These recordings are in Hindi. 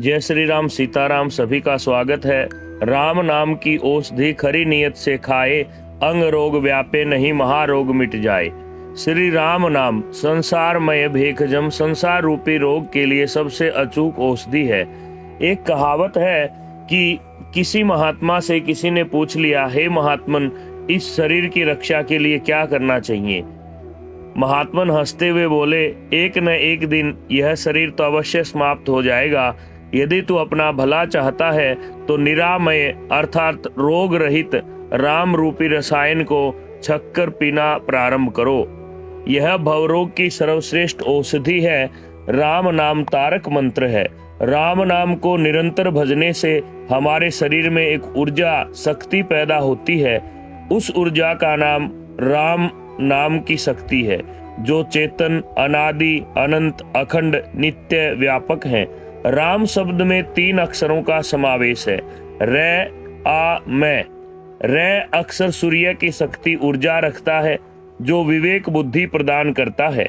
जय श्री राम सीताराम। सभी का स्वागत है। राम नाम की औषधि खरी नियत से खाए, अंग रोग व्यापे नहीं महारोग मिट जाए। श्री राम नाम संसारमय भेखजम, संसार रूपी रोग के लिए सबसे अचूक औषधि है। एक कहावत है कि किसी महात्मा से किसी ने पूछ लिया, हे महात्मन, इस शरीर की रक्षा के लिए क्या करना चाहिए। महात्मन हंसते हुए बोले, एक न एक दिन यह शरीर तो अवश्य समाप्त हो जाएगा। यदि तू अपना भला चाहता है तो निरामय अर्थात रोग रहित राम रूपी रसायन को छक्कर पीना प्रारंभ करो। यह भवरोग की सर्वश्रेष्ठ औषधि है। राम नाम तारक मंत्र है। राम नाम को निरंतर भजने से हमारे शरीर में एक ऊर्जा शक्ति पैदा होती है। उस ऊर्जा का नाम राम नाम की शक्ति है, जो चेतन, अनादि, अनंत, अखंड, नित्य, व्यापक है। राम शब्द में 3 अक्षरों का समावेश है, रै, आ, मैं। रै अक्षर सूर्य की शक्ति ऊर्जा रखता है, जो विवेक बुद्धि प्रदान करता है।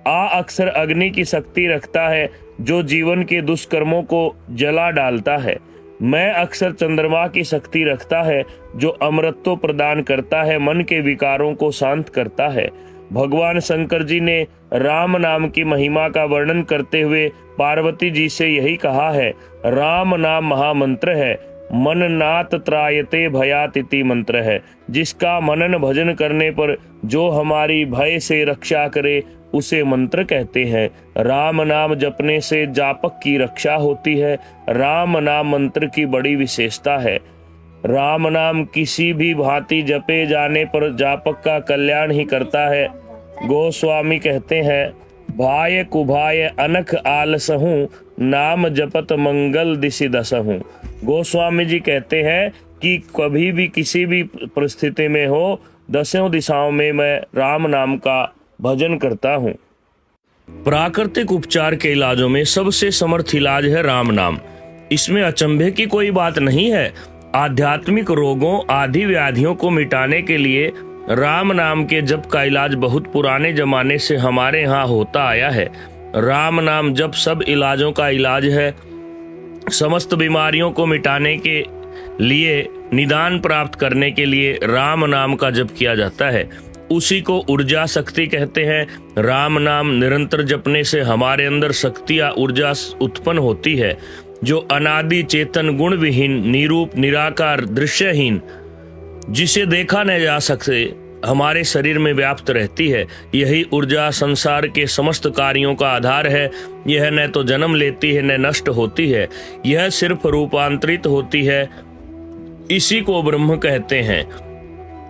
आ अक्षर अग्नि की शक्ति रखता है, जो जीवन के दुष्कर्मों को जला डालता है। मैं अक्षर चंद्रमा की शक्ति रखता है, जो अमृतत्व प्रदान करता है, मन के विकारों को शांत करता है। भगवान शंकर जी ने राम नाम की महिमा का वर्णन करते हुए पार्वती जी से यही कहा है, राम नाम महामंत्र है, मन नात त्रायते भयात इति मंत्र है। जिसका मनन भजन करने पर जो हमारी भय से रक्षा करे, उसे मंत्र कहते हैं। राम नाम जपने से जापक की रक्षा होती है। राम नाम मंत्र की बड़ी विशेषता है। राम नाम किसी भी भांति जपे जाने पर जापक का कल्याण ही करता है। गोस्वामी कहते हैं, भाय कुभाय अनख आलसहूं, नाम जपत मंगल दिशि दसहूं। गोस्वामी जी कहते हैं कि कभी भी किसी भी परिस्थिति में हो, दसों दिशाओं में मैं राम नाम का भजन करता हूँ। प्राकृतिक उपचार के इलाजों में सबसे समर्थ इलाज है राम नाम। इसमें अचंभे की कोई बात नहीं है। आध्यात्मिक रोगों आदि व्याधियों को मिटाने के लिए राम नाम के जप का इलाज बहुत पुराने जमाने से हमारे यहाँ होता आया है। राम नाम जप सब इलाजों का इलाज है। समस्त बीमारियों को मिटाने के लिए, निदान प्राप्त करने के लिए राम नाम का जप किया जाता है। उसी को ऊर्जा शक्ति कहते हैं। राम नाम निरंतर जपने से हमारे अंदर शक्ति या ऊर्जा उत्पन्न होती है, जो अनादि, चेतन, गुण विहीन, निरूप, निराकार, दृश्यहीन, जिसे देखा न जा सकते, हमारे शरीर में व्याप्त रहती है। यही ऊर्जा संसार के समस्त कार्यों का आधार है। यह न तो जन्म लेती है न नष्ट होती है। यह सिर्फ रूपांतरित होती है। इसी को ब्रह्म कहते हैं।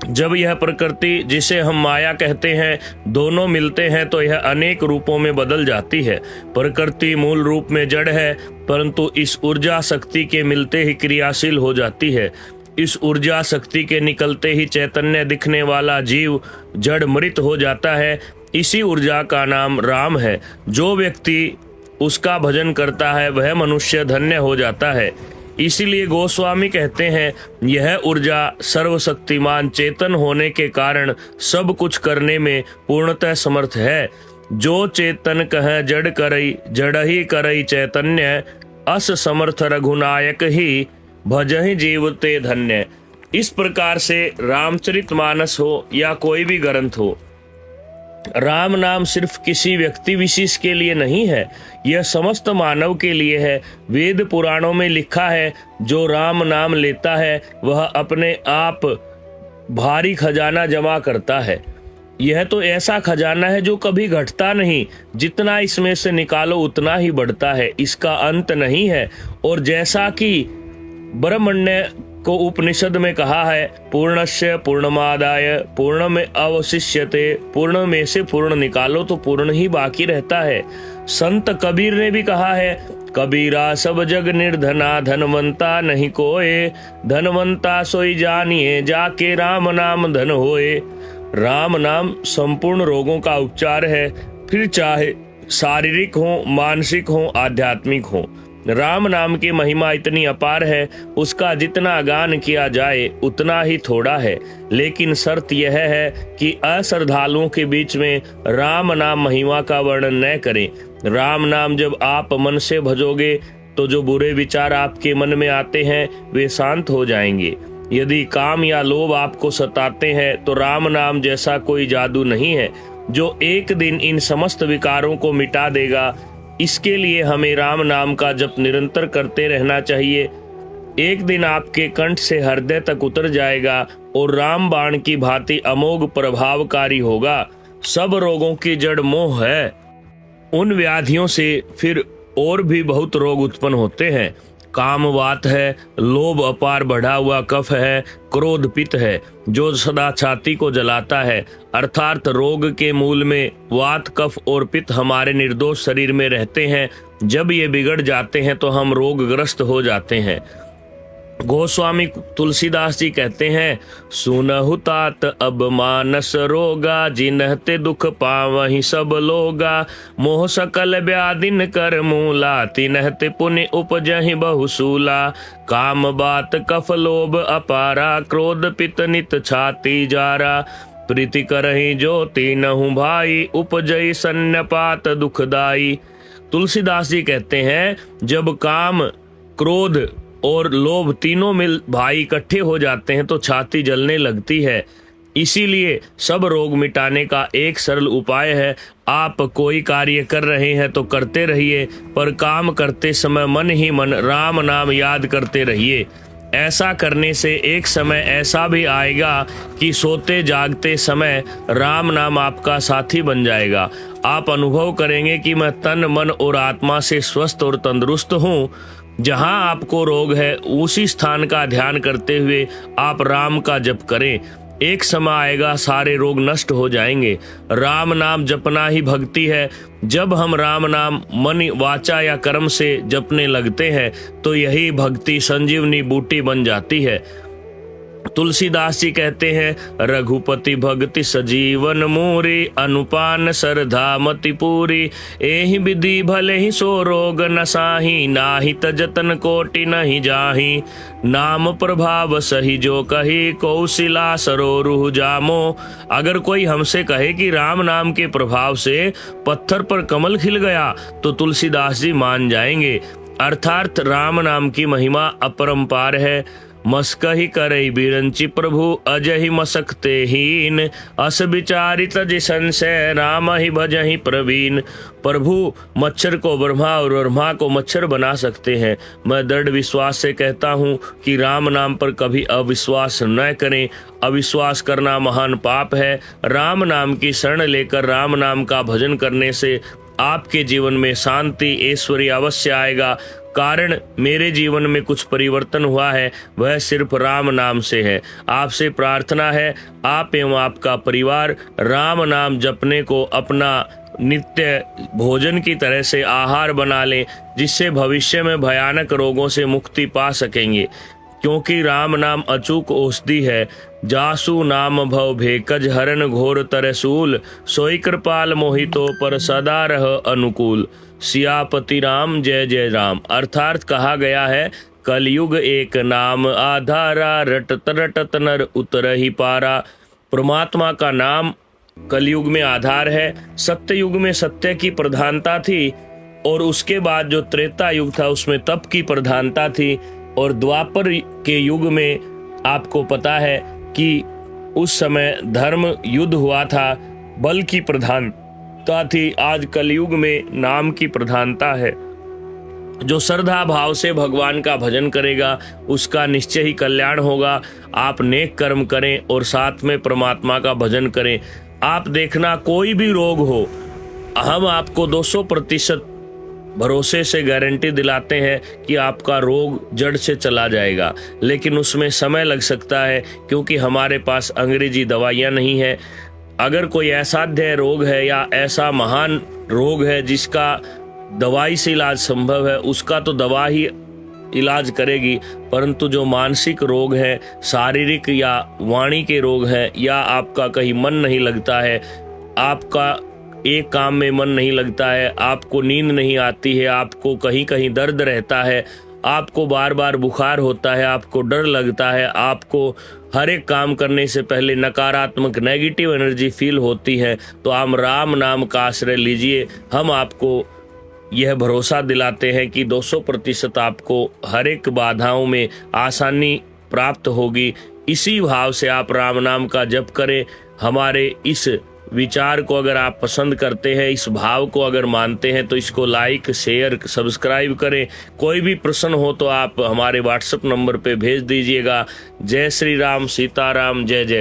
जब यह प्रकृति, जिसे हम माया कहते हैं, दोनों मिलते हैं तो यह अनेक रूपों में बदल जाती है। प्रकृति मूल रूप में जड़ है, परंतु इस ऊर्जा शक्ति के मिलते ही क्रियाशील हो जाती है। इस ऊर्जा शक्ति के निकलते ही चैतन्य दिखने वाला जीव जड़ मृत हो जाता है। इसी ऊर्जा का नाम राम है। जो व्यक्ति उसका भजन करता है वह मनुष्य धन्य हो जाता है। इसीलिए गोस्वामी कहते हैं, यह ऊर्जा सर्वशक्तिमान चेतन होने के कारण सब कुछ करने में पूर्णतः समर्थ है। जो चेतन कह जड़ करई, जड़ ही करई चैतन्य, अस समर्थ रघुनायक ही भजहि जीवते धन्य। इस प्रकार से रामचरितमानस हो या कोई भी ग्रंथ हो, राम नाम सिर्फ किसी व्यक्ति विशेष के लिए नहीं है, यह समस्त मानव के लिए है। वेद पुराणों में लिखा है, जो राम नाम लेता है वह अपने आप भारी खजाना जमा करता है। यह तो ऐसा खजाना है जो कभी घटता नहीं, जितना इसमें से निकालो उतना ही बढ़ता है, इसका अंत नहीं है। और जैसा कि ब्रह्मण्य को उपनिषद में कहा है, पूर्णस्य पूर्णमादाय पूर्णमेव अवशिष्यते, पूर्ण में से पूर्ण निकालो तो पूर्ण ही बाकी रहता है। संत कबीर ने भी कहा है, कबीरा सब जग निर्धना, धनवंता नहीं कोय, धनवंता सोई जानिए, जाके राम नाम धन होए। राम नाम संपूर्ण रोगों का उपचार है, फिर चाहे शारीरिक हो, मानसिक हो, आध्यात्मिक हो। राम नाम की महिमा इतनी अपार है, उसका जितना गान किया जाए उतना ही थोड़ा है। लेकिन शर्त यह है कि अश्रद्धालुओं के बीच में राम नाम महिमा का वर्णन न करें। राम नाम जब आप मन से भजोगे तो जो बुरे विचार आपके मन में आते हैं वे शांत हो जाएंगे। यदि काम या लोभ आपको सताते हैं तो राम नाम जैसा कोई जादू नहीं है जो एक दिन इन समस्त विकारों को मिटा देगा। इसके लिए हमें राम नाम का जप निरंतर करते रहना चाहिए। एक दिन आपके कंठ से हृदय तक उतर जाएगा और राम बाण की भांति अमोघ प्रभावकारी होगा। सब रोगों की जड़ मोह है। उन व्याधियों से फिर और भी बहुत रोग उत्पन्न होते हैं। कामवात है, लोभ अपार बढ़ा हुआ कफ है, क्रोध पित्त है जो सदा छाती को जलाता है। अर्थात रोग के मूल में वात, कफ और पित्त हमारे निर्दोष शरीर में रहते हैं। जब ये बिगड़ जाते हैं तो हम रोगग्रस्त हो जाते हैं। गोस्वामी तुलसीदास जी कहते हैं, सुनहु तात अब मानस रोगा, जिनहते दुख पावहि सब लोगा। मोह सकल व्याधिन कर मूला, तिनहते पुण्य उपजहि बहुसूला। काम बात कफ लोभ अपारा, क्रोध पित्त नित छाती जारा। प्रीति करहि जो तीनहु भाई, उपजई सन्नपात दुखदाई। तुलसीदास जी कहते हैं, जब काम, क्रोध और लोभ तीनों मिल भाई इकट्ठे हो जाते हैं तो छाती जलने लगती है। इसीलिए सब रोग मिटाने का एक सरल उपाय है, आप कोई कार्य कर रहे हैं तो करते रहिए, पर काम करते समय मन ही मन राम नाम याद करते रहिए। ऐसा करने से एक समय ऐसा भी आएगा कि सोते जागते समय राम नाम आपका साथी बन जाएगा। आप अनुभव करेंगे कि मैं तन, मन और आत्मा से स्वस्थ और तंदुरुस्त हूँ। जहाँ आपको रोग है उसी स्थान का ध्यान करते हुए आप राम का जप करें। एक समय आएगा सारे रोग नष्ट हो जाएंगे। राम नाम जपना ही भक्ति है। जब हम राम नाम मन, वाचा या कर्म से जपने लगते हैं तो यही भक्ति संजीवनी बूटी बन जाती है। तुलसीदास जी कहते हैं, रघुपति भक्ति सजीवन मूरी, अनुपान सरधा मति पूरी। एहि विधि भले ही सो रोग नसाही, नाही तजतन कोटि नहीं जाही। नाम प्रभाव सही जो कही, कौशिला सरोरुह जामो। अगर कोई हमसे कहे कि राम नाम के प्रभाव से पत्थर पर कमल खिल गया तो तुलसीदास जी मान जाएंगे। अर्थात राम नाम की महिमा अपरंपार है। मस्कहि करई बिरंचि प्रभु, अजहि मसकते हीन। अस विचारित जि संशय, राम ही भजहि प्रवीण। प्रभु मच्छर को ब्रह्मा और ब्रह्मा को मच्छर बना सकते हैं। मैं दृढ़ विश्वास से कहता हूँ कि राम नाम पर कभी अविश्वास न करें। अविश्वास करना महान पाप है। राम नाम की शरण लेकर राम नाम का भजन करने से आपके जीवन में शांति, ऐश्वर्य अवश्य आएगा। कारण मेरे जीवन में कुछ परिवर्तन हुआ है, वह सिर्फ राम नाम से है। आपसे प्रार्थना है, आप एवं आपका परिवार राम नाम जपने को अपना नित्य भोजन की तरह से आहार बना लें, जिससे भविष्य में भयानक रोगों से मुक्ति पा सकेंगे। क्योंकि राम नाम अचूक औषधि है। जासु नाम भव भेकज, हरन घोर तरसूल। सोई कृपाल मोहितो पर सदा रह अनुकूल। सियापति राम जय जय राम। अर्थात कहा गया है, कलयुग एक नाम आधारा, रटत रटत नर उतरहि पारा। परमात्मा का नाम कलयुग में आधार है। सत्य युग में सत्य की प्रधानता थी और उसके बाद जो त्रेता युग था उसमें तप की प्रधानता थी। और द्वापर के युग में आपको पता है कि उस समय धर्म युद्ध हुआ था, बल की प्रधानता थी। आज कलयुग में नाम की प्रधानता है। जो श्रद्धा भाव से भगवान का भजन करेगा उसका निश्चय ही कल्याण होगा। आप नेक कर्म करें और साथ में परमात्मा का भजन करें। आप देखना, कोई भी रोग हो, हम आपको 200% भरोसे से गारंटी दिलाते हैं कि आपका रोग जड़ से चला जाएगा। लेकिन उसमें समय लग सकता है, क्योंकि हमारे पास अंग्रेजी दवाइयाँ नहीं है। अगर कोई असाध्य रोग है या ऐसा महान रोग है जिसका दवाई से इलाज संभव है, उसका तो दवा ही इलाज करेगी। परंतु जो मानसिक रोग है, शारीरिक या वाणी के रोग हैं, या आपका कहीं मन नहीं लगता है, आपका एक काम में मन नहीं लगता है, आपको नींद नहीं आती है, आपको कहीं कहीं दर्द रहता है, आपको बार बार बुखार होता है, आपको डर लगता है, आपको हर एक काम करने से पहले नकारात्मक नेगेटिव एनर्जी फील होती है, तो आप राम नाम का आश्रय लीजिए। हम आपको यह भरोसा दिलाते हैं कि 200% आपको हर एक बाधाओं में आसानी प्राप्त होगी। इसी भाव से आप राम नाम का जप करें। हमारे इस विचार को अगर आप पसंद करते हैं, इस भाव को अगर मानते हैं, तो इसको लाइक, शेयर, सब्सक्राइब करें। कोई भी प्रश्न हो तो आप हमारे व्हाट्सएप नंबर पे भेज दीजिएगा। जय श्री राम, सीताराम, जय जय।